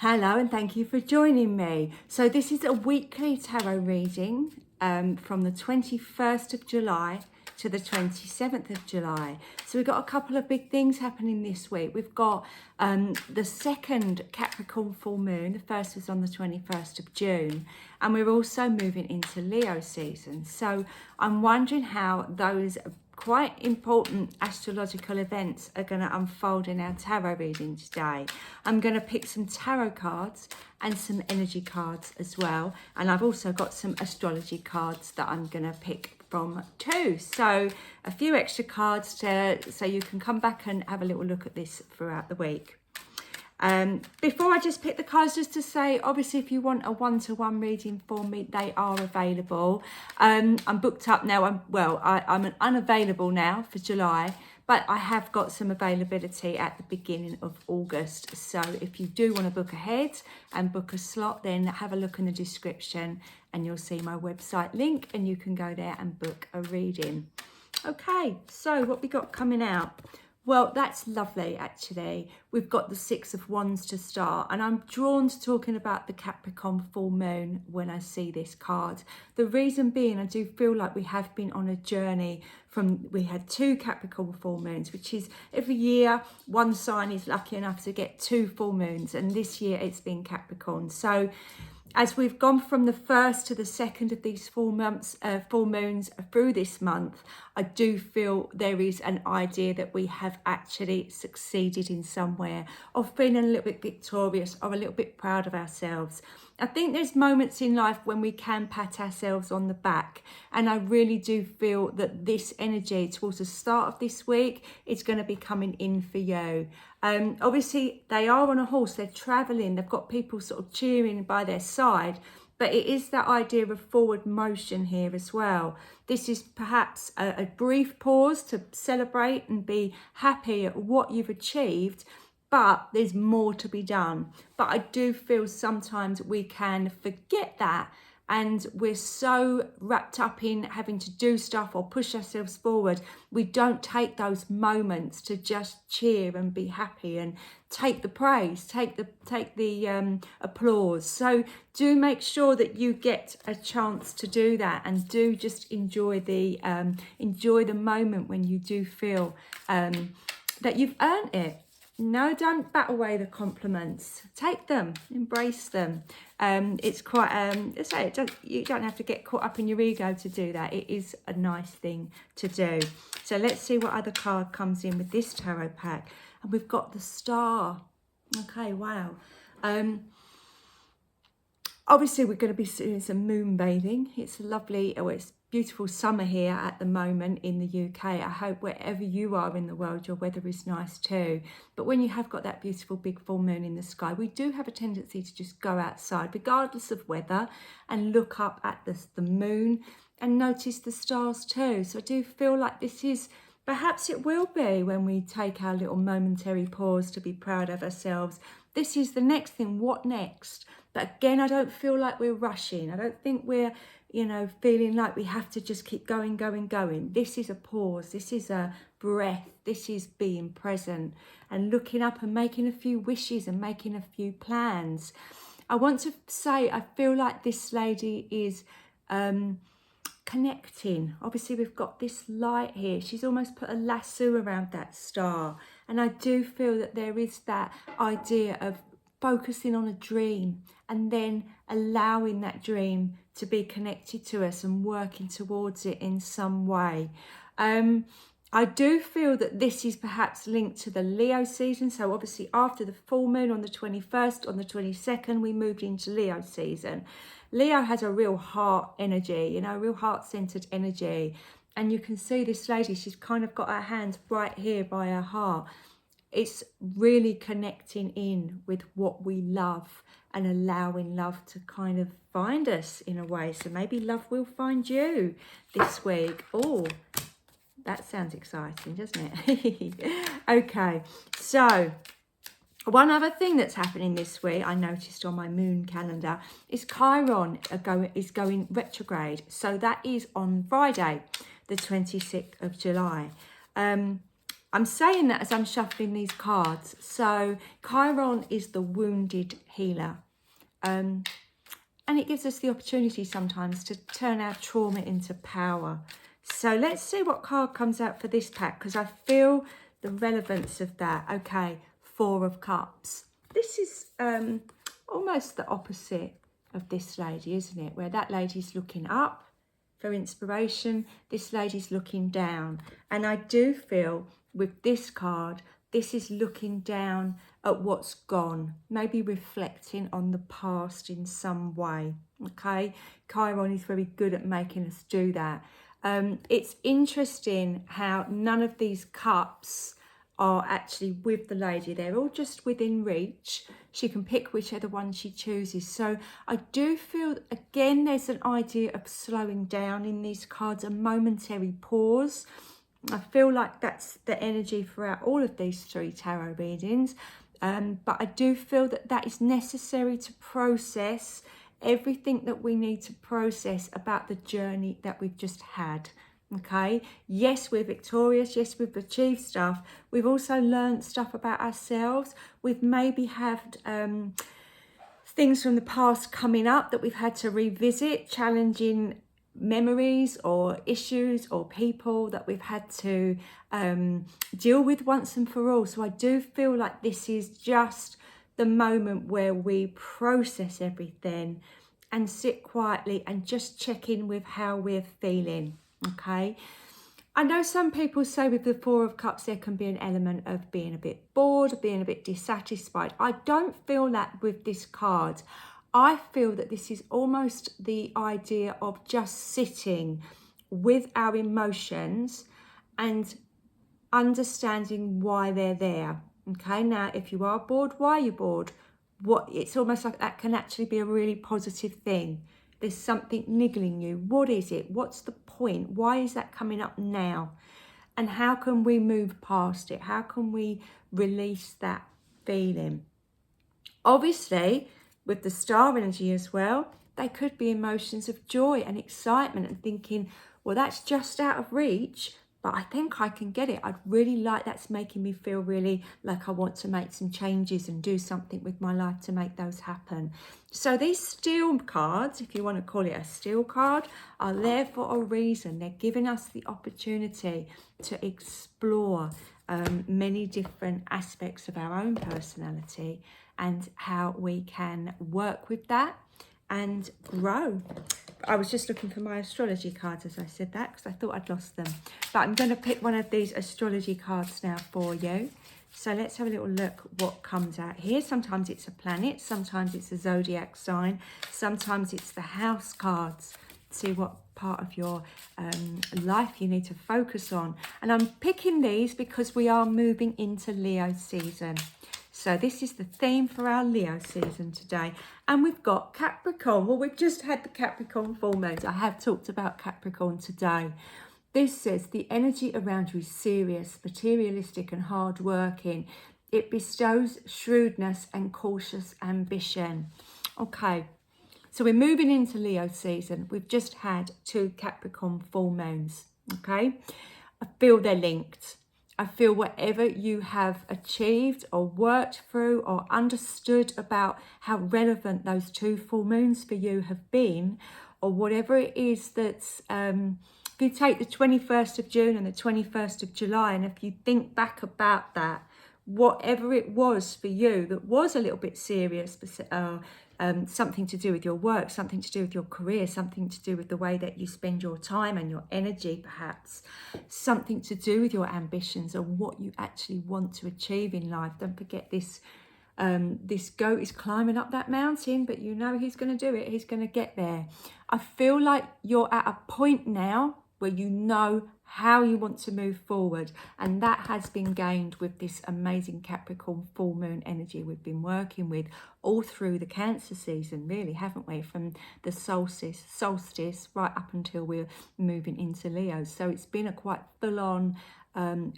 Hello and thank you for joining me. So this is a weekly tarot reading from the 21st of July to the 27th of July. So we've got a couple of big things happening this week. We've got the second Capricorn full moon. The first was on the 21st of June. And we're also moving into Leo season. So I'm wondering how those quite important astrological events are going to unfold in our tarot reading today. I'm going to pick some tarot cards and some energy cards as well, and I've also got some astrology cards that I'm going to pick from too. So a few extra cards so you can come back and have a little look at this throughout the week. Before I just pick the cards, just to say, obviously, if you want a one-to-one reading for me, they are available. I'm booked up now. I'm unavailable now for July, but I have got some availability at the beginning of August. So if you do want to book ahead and book a slot, then have a look in the description and you'll see my website link and you can go there and book a reading. Okay, so what we got coming out? Well, that's lovely, actually. We've got the Six of Wands to start, and I'm drawn to talking about the Capricorn full moon when I see this card. The reason being, I do feel like we have been on a journey we had two Capricorn full moons, which is every year one sign is lucky enough to get two full moons, and this year it's been Capricorn. So as we've gone from the first to the second of these full moons through this month, I do feel there is an idea that we have actually succeeded in somewhere, of feeling a little bit victorious or a little bit proud of ourselves. I think there's moments in life when we can pat ourselves on the back, and I really do feel that this energy towards the start of this week is going to be coming in for you. Obviously, they are on a horse, they're travelling, they've got people sort of cheering by their side, but it is that idea of forward motion here as well. This is perhaps a brief pause to celebrate and be happy at what you've achieved, but there's more to be done. But I do feel sometimes we can forget that, and we're so wrapped up in having to do stuff or push ourselves forward, we don't take those moments to just cheer and be happy and take the praise, take the applause. So do make sure that you get a chance to do that, and do just enjoy the moment when you do feel that you've earned it. No, don't bat away the compliments. Take them, embrace them. It's quite, you don't have to get caught up in your ego to do that. It is a nice thing to do. So let's see what other card comes in with this tarot pack. And we've got the Star. Okay, wow. Obviously, we're going to be doing some moon bathing. It's lovely, it's beautiful summer here at the moment in the UK. I hope wherever you are in the world, your weather is nice too. But when you have got that beautiful big full moon in the sky, we do have a tendency to just go outside, regardless of weather, and look up at the moon and notice the stars too. So I do feel like this is, perhaps it will be when we take our little momentary pause to be proud of ourselves. This is the next thing. What next? But again, I don't feel like we're rushing. I don't think we're, feeling like we have to just keep going. This is a pause. This is a breath. This is being present and looking up and making a few wishes and making a few plans. I want to say, I feel like this lady is connecting. Obviously, we've got this light here. She's almost put a lasso around that star. And I do feel that there is that idea of focusing on a dream and then allowing that dream to be connected to us and working towards it in some way. I do feel that this is perhaps linked to the Leo season. So obviously after the full moon on the 21st, on the 22nd, we moved into Leo season. Leo has a real heart energy, real heart-centered energy. And you can see this lady, she's kind of got her hands right here by her heart. It's really connecting in with what we love and allowing love to kind of find us in a way. So maybe love will find you this week. Oh, that sounds exciting, doesn't it? Okay, so one other thing that's happening this week, I noticed on my moon calendar, is Chiron is going retrograde. So that is on Friday, the 26th of July. I'm saying that as I'm shuffling these cards. So Chiron is the wounded healer. And it gives us the opportunity sometimes to turn our trauma into power. So let's see what card comes out for this pack, because I feel the relevance of that. Okay, Four of Cups. This is almost the opposite of this lady, isn't it? Where that lady's looking up for inspiration, this lady's looking down. And I do feel with this card, this is looking down at what's gone, maybe reflecting on the past in some way. Okay, Chiron is very good at making us do that. It's interesting how none of these cups are actually with the lady. They're all just within reach. She can pick whichever one she chooses. So I do feel, again, there's an idea of slowing down in these cards, a momentary pause. I feel like that's the energy throughout all of these three tarot readings. But I do feel that that is necessary to process everything that we need to process about the journey that we've just had. Okay, yes, we're victorious, yes, we've achieved stuff, we've also learned stuff about ourselves, we've maybe had things from the past coming up that we've had to revisit, challenging memories or issues or people that we've had to deal with once and for all. So I do feel like this is just the moment where we process everything and sit quietly and just check in with how we're feeling. Okay, I know some people say with the Four of Cups there can be an element of being a bit bored, being a bit dissatisfied. I don't feel that with this card. I feel that this is almost the idea of just sitting with our emotions and understanding why they're there. Okay, now if you are bored, why are you bored? It's almost like that can actually be a really positive thing. There's something niggling you. What is it? What's the point? Why is that coming up now? And how can we move past it? How can we release that feeling? Obviously, with the star energy as well, they could be emotions of joy and excitement and thinking, well, that's just out of reach, but I think I can get it. I'd really like, that's making me feel really like I want to make some changes and do something with my life to make those happen. So these steel cards, if you want to call it a steel card, are there for a reason. They're giving us the opportunity to explore many different aspects of our own personality and how we can work with that and grow. I was just looking for my astrology cards as I said that, because I thought I'd lost them. But I'm going to pick one of these astrology cards now for you. So let's have a little look what comes out here. Sometimes it's a planet, sometimes it's a zodiac sign, sometimes it's the house cards. See what part of your life you need to focus on. And I'm picking these because we are moving into Leo season. So this is the theme for our Leo season today. And we've got Capricorn. Well, we've just had the Capricorn full moons. I have talked about Capricorn today. This says the energy around you is serious, materialistic and hardworking. It bestows shrewdness and cautious ambition. Okay, so we're moving into Leo season. We've just had 2 Capricorn full moons. Okay, I feel they're linked. I feel whatever you have achieved or worked through or understood about how relevant those 2 full moons for you have been, or whatever it is that's, if you take the 21st of June and the 21st of July, and if you think back about that, whatever it was for you that was a little bit serious, something to do with your work, something to do with your career, something to do with the way that you spend your time and your energy, perhaps something to do with your ambitions and what you actually want to achieve in life. Don't forget this this goat is climbing up that mountain, but you know he's going to do it. He's going to get there. I feel like you're at a point now where you know how you want to move forward, and that has been gained with this amazing Capricorn full moon energy we've been working with all through the Cancer season, really, haven't we? From the solstice right up until we're moving into Leo. So it's been a quite full-on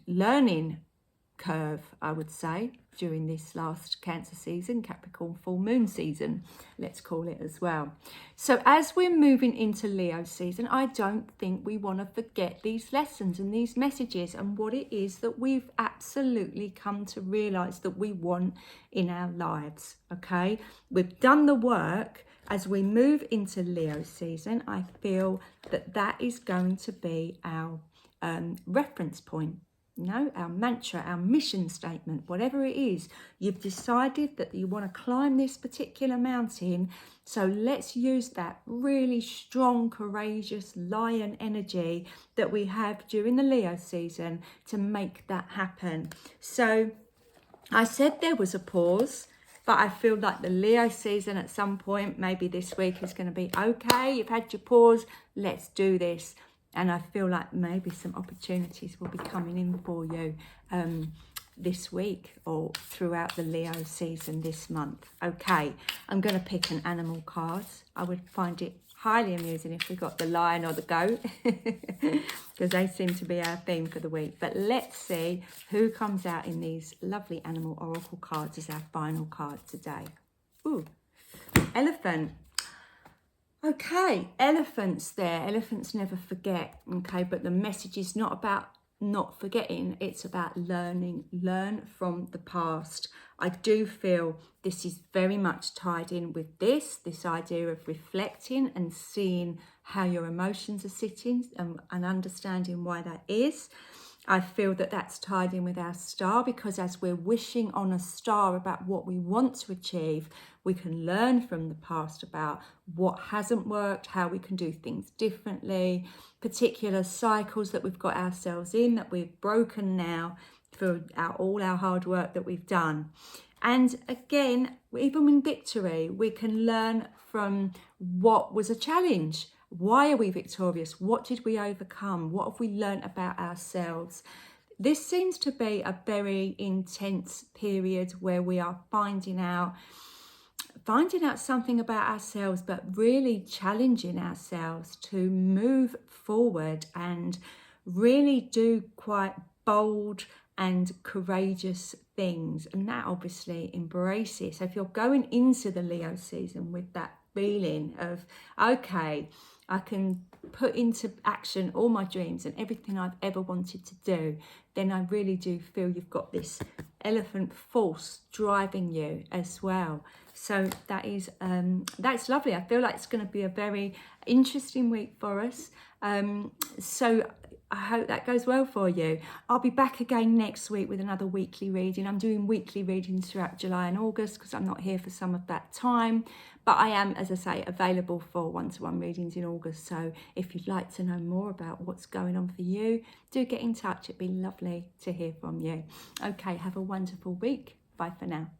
learning curve, I would say, during this last Cancer season, Capricorn full moon season, let's call it as well. So as we're moving into Leo season, I don't think we want to forget these lessons and these messages and what it is that we've absolutely come to realize that we want in our lives. Okay, we've done the work. As we move into Leo season, I feel that that is going to be our reference point, our mantra, our mission statement, whatever it is. You've decided that you want to climb this particular mountain, so let's use that really strong, courageous lion energy that we have during the Leo season to make that happen. So I said there was a pause, but I feel like the Leo season at some point, maybe this week, is going to be okay. You've had your pause, let's do this. And I feel like maybe some opportunities will be coming in for you this week or throughout the Leo season this month. Okay, I'm going to pick an animal card. I would find it highly amusing if we got the lion or the goat, because they seem to be our theme for the week. But let's see who comes out in these lovely animal oracle cards as our final card today. Ooh, elephant. Okay, elephants there. Elephants never forget, okay? But the message is not about not forgetting, it's about learning. Learn from the past. I do feel this is very much tied in with this idea of reflecting and seeing how your emotions are sitting and understanding why that is. I feel that that's tied in with our star, because as we're wishing on a star about what we want to achieve, we can learn from the past about what hasn't worked, how we can do things differently, particular cycles that we've got ourselves in that we've broken now for all our hard work that we've done. And again, even in victory, we can learn from what was a challenge. Why are we victorious? What did we overcome? What have we learned about ourselves? This seems to be a very intense period where we are finding out something about ourselves, but really challenging ourselves to move forward and really do quite bold and courageous things. And that obviously embraces. So if you're going into the Leo season with that feeling of, okay, I can put into action all my dreams and everything I've ever wanted to do, then I really do feel you've got this elephant force driving you as well. So that is that's lovely. I feel like it's going to be a very interesting week for us. So I hope that goes well for you. I'll be back again next week with another weekly reading. I'm doing weekly readings throughout July and August because I'm not here for some of that time. But I am, as I say, available for one-to-one readings in August. So if you'd like to know more about what's going on for you, do get in touch. It'd be lovely to hear from you. Okay, have a wonderful week. Bye for now.